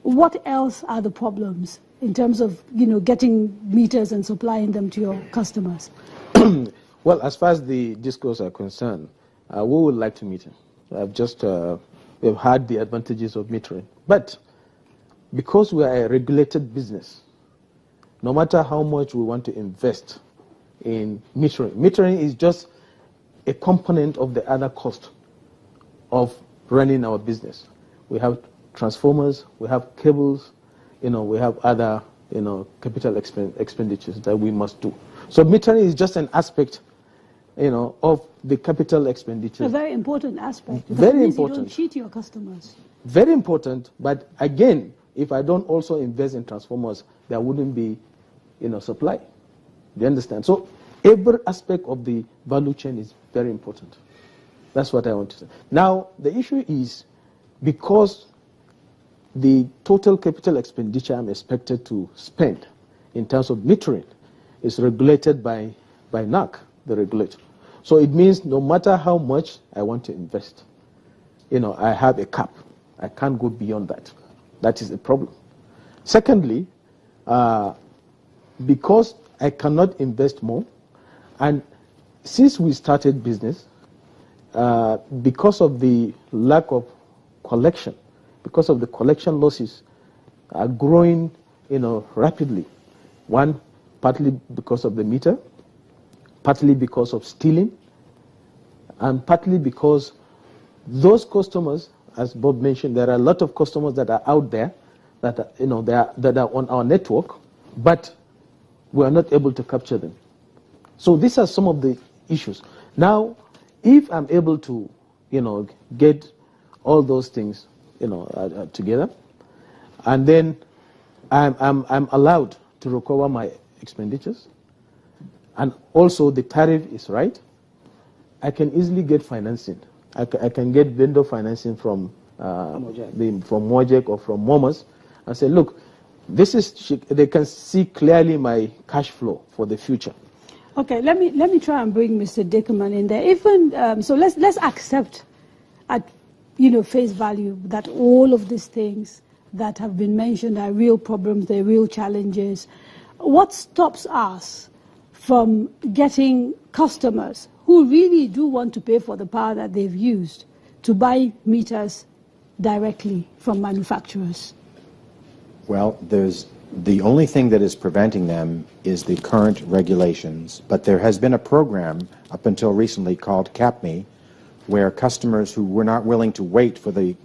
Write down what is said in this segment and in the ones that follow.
What else are the problems in terms of, getting meters and supplying them to your customers? Well, as far as the discourse are concerned, we would like to meter. We've had the advantages of metering. But because we are a regulated business, no matter how much we want to invest in metering is just a component of the other cost of running our business. We have transformers, we have cables, we have other, capital expenditures that we must do. So metering is just an aspect, of the capital expenditure. A very important aspect. Very important. You don't cheat your customers. Very important, but again, if I don't also invest in transformers, there wouldn't be, supply. Do you understand? So every aspect of the value chain is very important. That's what I want to say. Now, the issue is, because the total capital expenditure I'm expected to spend in terms of metering is regulated by NERC, the regulator. So it means no matter how much I want to invest, I have a cap. I can't go beyond that. That is a problem. Secondly, because I cannot invest more, and since we started business, because of the lack of collection, because of the collection losses are growing, rapidly. One, partly because of the meter, partly because of stealing, and partly because those customers, as Bob mentioned, there are a lot of customers that are out there that are, that are on our network, but we are not able to capture them. So these are some of the issues. Now, if I'm able to, get all those things, together, and then I'm allowed to recover my expenditures, and also the tariff is right, I can easily get financing. I can get vendor financing from Mojek or from Momas, and say, look, they can see clearly my cash flow for the future. Okay, let me try and bring Mr. Dickerman in there. Even so, let's accept at face value that all of these things that have been mentioned are real problems, they're real challenges. What stops us from getting customers who really do want to pay for the power that they've used to buy meters directly from manufacturers? Well, the only thing that is preventing them is the current regulations, but there has been a program up until recently called CAPME, where customers who were not willing to wait for the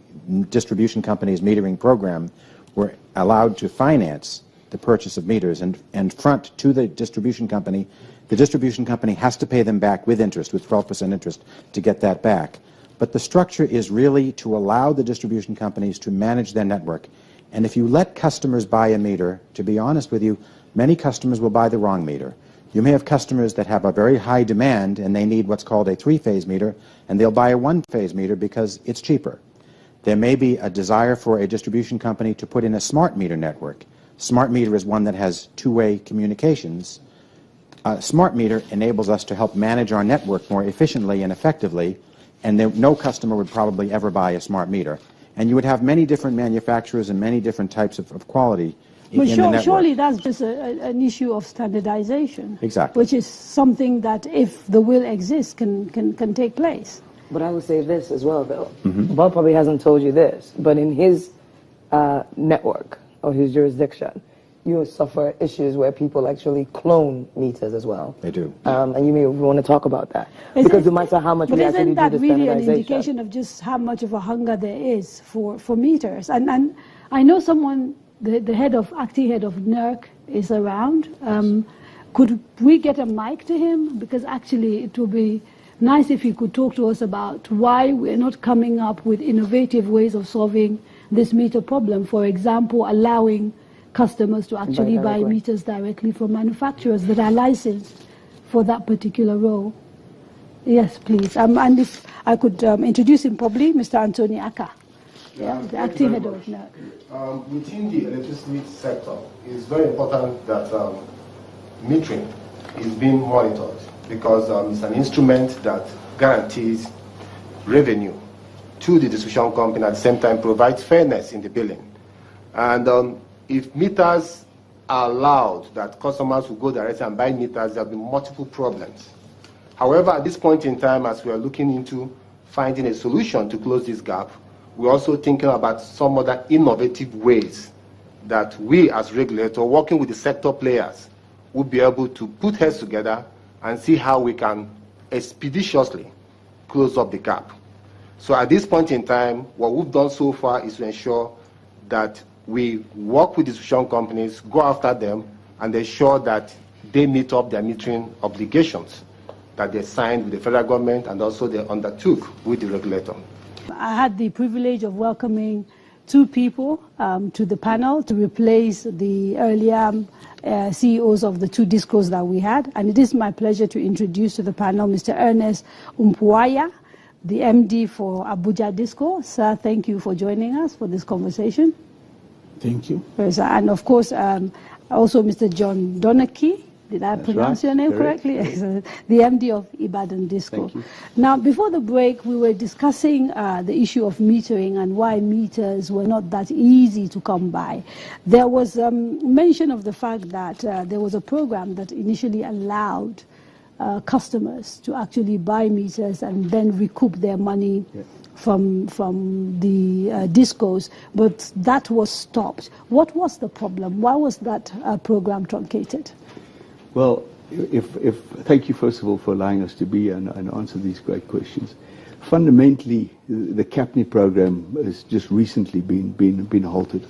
distribution company's metering program were allowed to finance the purchase of meters and front to the distribution company. The distribution company has to pay them back with interest, with 12% interest, to get that back. But the structure is really to allow the distribution companies to manage their network. And if you let customers buy a meter, to be honest with you, many customers will buy the wrong meter. You may have customers that have a very high demand and they need what's called a three-phase meter, and they'll buy a one-phase meter because it's cheaper. There may be a desire for a distribution company to put in a smart meter network. Smart meter is one that has two-way communications. A smart meter enables us to help manage our network more efficiently and effectively, and no customer would probably ever buy a smart meter. And you would have many different manufacturers and many different types of quality in the network. Surely that's just an issue of standardization. Exactly. Which is something that, if the will exists, can take place. But I would say this as well, though. Bob probably hasn't told you this, but in his network or his jurisdiction, you suffer issues where people actually clone meters as well. They do. And you may want to talk about that. Because no matter how much we actually do the standardization. But isn't that really an indication of just how much of a hunger there is for meters? And I know someone, the acting head of NERC is around. Could we get a mic to him? Because actually it would be nice if he could talk to us about why we're not coming up with innovative ways of solving this meter problem. For example, allowing customers to actually buy meters directly from manufacturers that are licensed for that particular role. Yes, please. And if I could introduce him probably, Mr. Anthony Aka, the acting head of NERC. Within the electricity sector, it's very important that metering is being monitored, because it's an instrument that guarantees revenue to the distribution company, at the same time provides fairness in the billing. And if meters are allowed, that customers will go directly and buy meters, there will be multiple problems. However, at this point in time, as we are looking into finding a solution to close this gap, we're also thinking about some other innovative ways that we as regulator, working with the sector players, will be able to put heads together and see how we can expeditiously close up the gap. So at this point in time, what we've done so far is to ensure that we work with distribution companies, go after them, and ensure that they meet up their metering obligations that they signed with the federal government and also they undertook with the regulator. I had the privilege of welcoming two people to the panel to replace the earlier CEOs of the two discos that we had. And it is my pleasure to introduce to the panel Mr. Ernest Umpuaya, the MD for Abuja Disco. Sir, thank you for joining us for this conversation. Thank you. Yes, and of course, also Mr. John Donaki. Did I pronounce your name correctly? The MD of Ibadan Disco. Thank you. Now, before the break, we were discussing the issue of metering and why meters were not that easy to come by. There was mention of the fact that there was a program that initially allowed customers to actually buy meters and then recoup their money from the discos, but that was stopped. What was the problem? Why was that program truncated? Well, thank you first of all for allowing us to be and answer these great questions. Fundamentally, the CAPNI program has just recently been halted.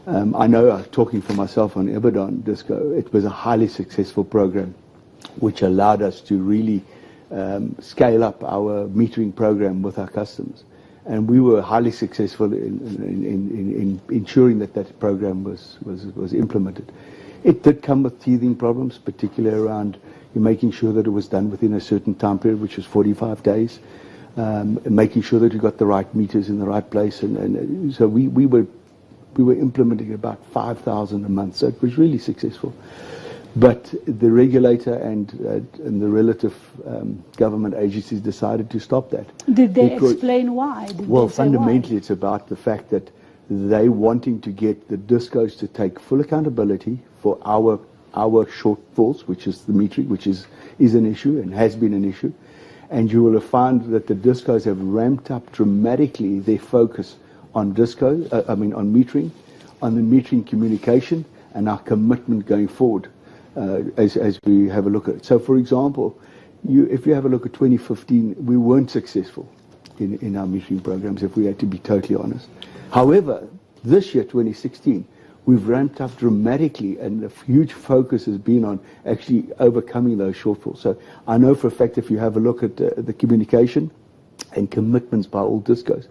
I know, talking for myself on Ibadan Disco, it was a highly successful program, which allowed us to really scale up our metering program with our customers, and we were highly successful in ensuring that program was implemented. It did come with teething problems, particularly around making sure that it was done within a certain time period, which was 45 days, making sure that you got the right meters in the right place, and so we were implementing about 5,000 a month, so it was really successful. But the regulator and the relative government agencies decided to stop that. Did they explain why? Well, fundamentally, it's about the fact that they wanting to get the discos to take full accountability for our shortfalls, which is the metering, which is an issue and has been an issue. And you will have found that the discos have ramped up dramatically their focus on on metering, on the metering communication, and our commitment going forward as we have a look at it. So, for example, if you have a look at 2015, we weren't successful in our metering programs, if we had to be totally honest. However, this year, 2016, we've ramped up dramatically, and a huge focus has been on actually overcoming those shortfalls. So I know for a fact, if you have a look at the communication and commitments by all discos,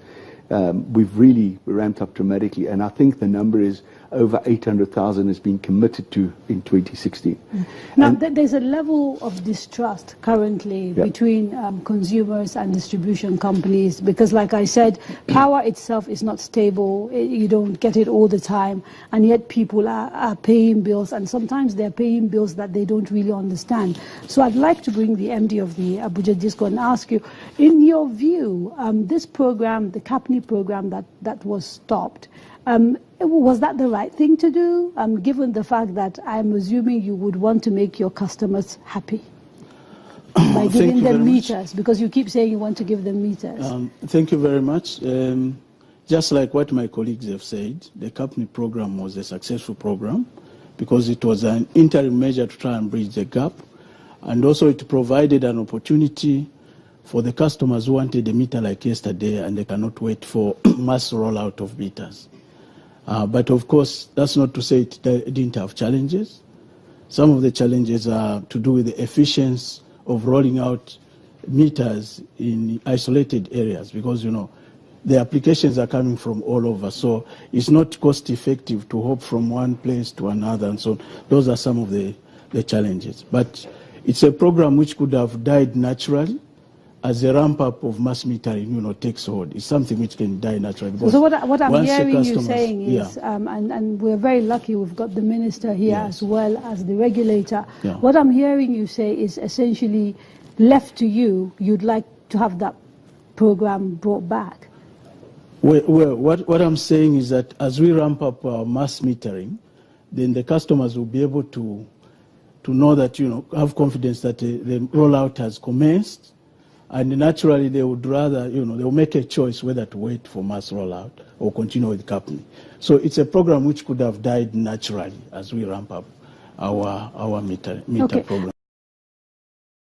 we've really ramped up dramatically, and I think the number is over 800,000 has been committed to in 2016. Now, there's a level of distrust currently between consumers and distribution companies because, like I said, power itself is not stable. You don't get it all the time, and yet people are paying bills, and sometimes they're paying bills that they don't really understand. So I'd like to bring the MD of the Abuja Disco and ask you, in your view, this program, the CAPNI program that was stopped, was that the right thing to do, given the fact that I'm assuming you would want to make your customers happy by giving them meters, because you keep saying you want to give them meters? Thank you very much. Just like what my colleagues have said, the CAPNI program was a successful program because it was an interim measure to try and bridge the gap, and also it provided an opportunity for the customers who wanted a meter like yesterday and they cannot wait for mass rollout of meters. But of course, that's not to say it didn't have challenges. Some of the challenges are to do with the efficiency of rolling out meters in isolated areas because, the applications are coming from all over. So it's not cost effective to hop from one place to another. And so those are some of the challenges. But it's a program which could have died naturally as a ramp-up of mass metering, takes hold. It's something which can die naturally. So what I'm hearing you saying is, and we're very lucky we've got the minister here as well as the regulator. Yeah. What I'm hearing you say is essentially left to you, you'd like to have that program brought back. Well, what I'm saying is that as we ramp up our mass metering, then the customers will be able to know that, have confidence that the rollout has commenced, and naturally they would rather, they will make a choice whether to wait for mass rollout or continue with CAPMI. So it's a program which could have died naturally as we ramp up our meter Okay. program.